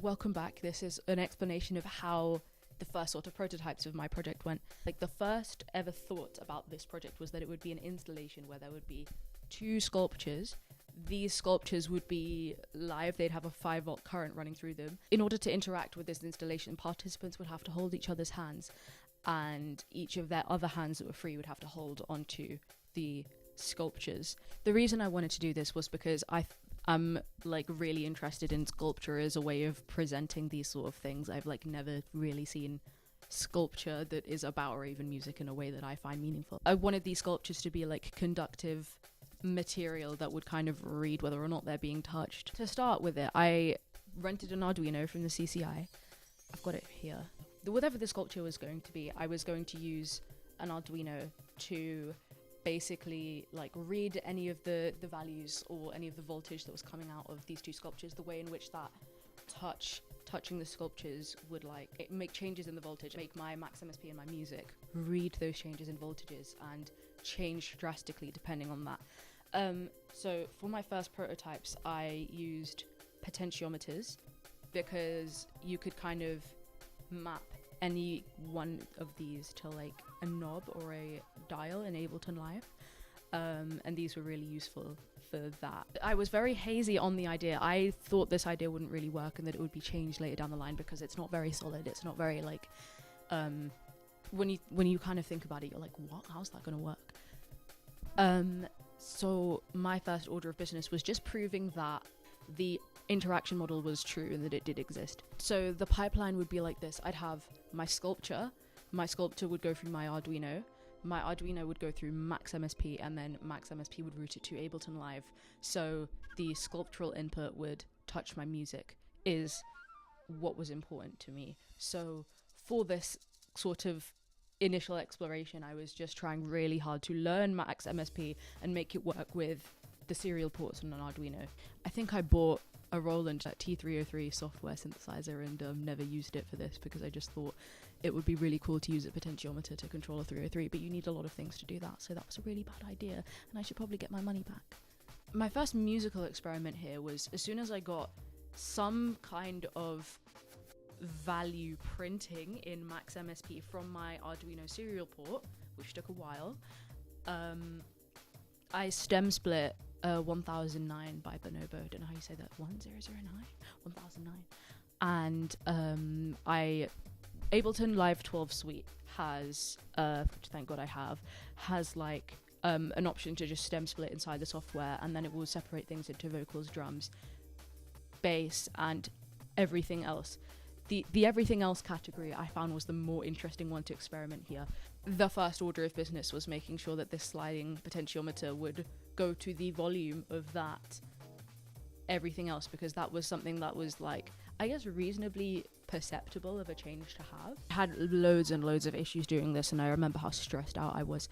Welcome back. This is an explanation of how the first sort of prototypes of my project went. Like, the first ever thought about this project was that it would be an installation where there would be 2 sculptures. These sculptures would be live. They'd have a 5-volt current running through them. In order to interact with this installation, participants would have to hold each other's hands, and each of their other hands that were free would have to hold onto the sculptures. The reason I wanted to do this was because I'm like really interested in sculpture as a way of presenting these sort of things. I've like never really seen sculpture that is about or even music in a way that I find meaningful. I wanted these sculptures to be like conductive material that would kind of read whether or not they're being touched. To start with it, I rented an Arduino from the CCI. I've got it here. Whatever the sculpture was going to be, I was going to use an Arduino to basically like read any of the values or any of the voltage that was coming out of these 2 sculptures, the way in which that touching the sculptures would like make changes in the voltage, make my Max MSP and my music read those changes in voltages and change drastically depending on that. So for my first prototypes, I used potentiometers because you could kind of map any one of these to like a knob or a dial in Ableton Live, and these were really useful for that. I was very hazy on the idea. I thought this idea wouldn't really work and that it would be changed later down the line because it's not very solid. It's not very like when you kind of think about it, you're like, what? How's that gonna work? So my first order of business was just proving that the interaction model was true and that it did exist. So the pipeline would be like this. I'd have my sculpture would go through my Arduino would go through Max MSP, and then Max MSP would route it to Ableton Live. So the sculptural input would touch my music is what was important to me. So for this sort of initial exploration, I was just trying really hard to learn Max MSP and make it work with the serial ports on an Arduino. I think I bought a Roland T303 software synthesizer and never used it for this because I just thought it would be really cool to use a potentiometer to control a 303, but you need a lot of things to do that, so that was a really bad idea and I should probably get my money back. My first musical experiment here was as soon as I got some kind of value printing in Max MSP from my Arduino serial port, which took a while, I stem split 1009 by Bonobo. Don't know how you say that. 1009? 1009. And Ableton Live 12 Suite has, which thank God I have, has like an option to just stem split inside the software, and then it will separate things into vocals, drums, bass, and everything else. The everything else category I found was the more interesting one to experiment here. The first order of business was making sure that this sliding potentiometer would go to the volume of that everything else, because that was something that was like, I guess, reasonably perceptible of a change to have. I had loads and loads of issues doing this, and I remember how stressed out I was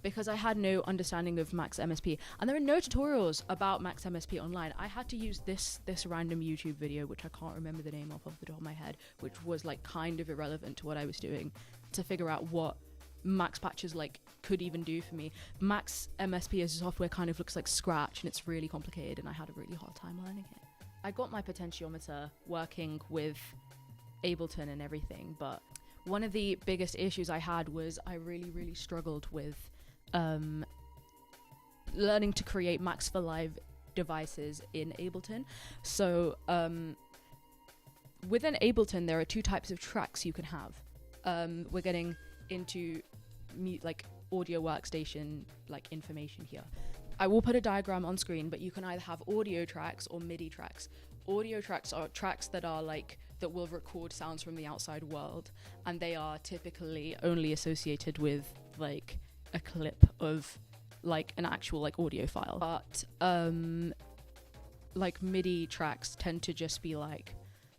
because I had no understanding of Max MSP, and there are no tutorials about Max MSP online. I had to use this random YouTube video, which I can't remember the name of off the top of my head, which was like kind of irrelevant to what I was doing, to figure out what Max Patches like could even do for me. Max MSP as a software kind of looks like Scratch, and it's really complicated, and I had a really hard time learning it. I got my potentiometer working with Ableton and everything, but one of the biggest issues I had was I really struggled with learning to create Max for Live devices in Ableton. So within Ableton there are 2 types of tracks you can have. We're getting into like audio workstation like information here. I will put a diagram on screen, but you can either have audio tracks or MIDI tracks. Audio tracks are tracks that are like, that will record sounds from the outside world, and they are typically only associated with like a clip of like an actual like audio file. But like MIDI tracks tend to just be like,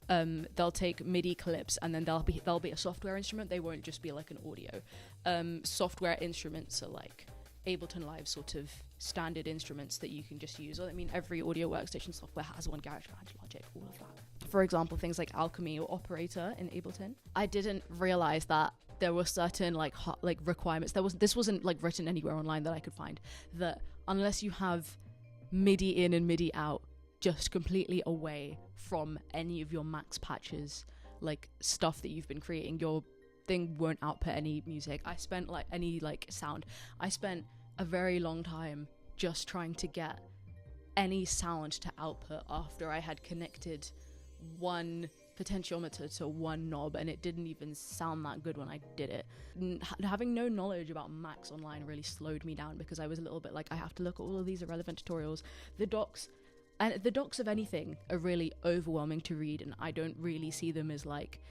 they'll take MIDI clips and then they'll be a software instrument. They won't just be like an audio. Software instruments are like Ableton Live sort of standard instruments that you can just use. I mean, every audio workstation software has one, GarageBand, Logic, all of that. For example, things like Alchemy or Operator in Ableton. I didn't realize that there were certain like requirements. This wasn't like written anywhere online that I could find, that unless you have MIDI in and MIDI out, just completely away from any of your max patches, like stuff that you've been creating. Your thing won't output any music. I spent like any like sound. I spent a very long time just trying to get any sound to output after I had connected one potentiometer to one knob, and it didn't even sound that good when I did it. Having no knowledge about Max Online really slowed me down, because I was a little bit like, I have to look at all of these irrelevant tutorials. The docs of anything are really overwhelming to read, and I don't really see them as like,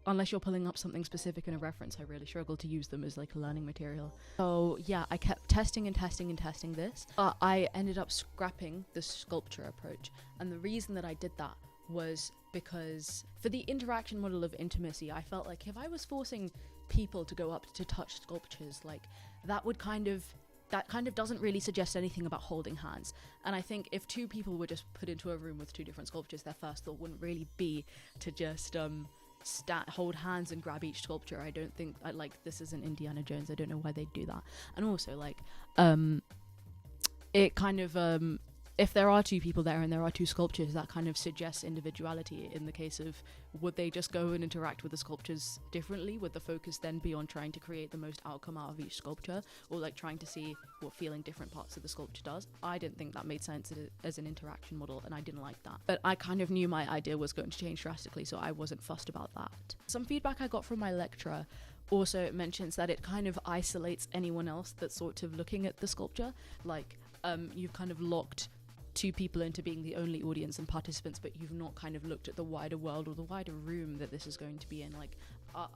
unless you're pulling up something specific in a reference, I really struggle to use them as like learning material. So yeah, I kept testing and testing and testing this. I ended up scrapping the sculpture approach, and the reason that I did that was because for the interaction model of intimacy, I felt like if I was forcing people to go up to touch sculptures, like that kind of doesn't really suggest anything about holding hands. And I think if two people were just put into a room with two different sculptures, their first thought wouldn't really be to just hold hands and grab each sculpture. I don't think this isn't Indiana Jones. I don't know why they'd do that. And also like it kind of if there are two people there and there are two sculptures, that kind of suggests individuality. In the case of, would they just go and interact with the sculptures differently? Would the focus then be on trying to create the most outcome out of each sculpture, or like trying to see what feeling different parts of the sculpture does? I didn't think that made sense as an interaction model, and I didn't like that. But I kind of knew my idea was going to change drastically, so I wasn't fussed about that. Some feedback I got from my lecturer also mentions that it kind of isolates anyone else that's sort of looking at the sculpture. Like, you've kind of locked two people into being the only audience and participants, but you've not kind of looked at the wider world or the wider room that this is going to be in. Like,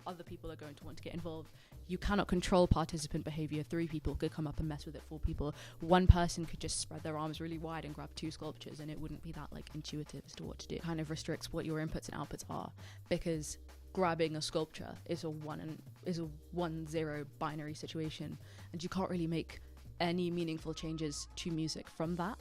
other people are going to want to get involved. You cannot control participant behavior. 3 people could come up and mess with it. 4 people, one person could just spread their arms really wide and grab 2 sculptures, and it wouldn't be that like intuitive as to what to do. It kind of restricts what your inputs and outputs are, because grabbing a sculpture is a 1-0 binary situation, and you can't really make any meaningful changes to music from that.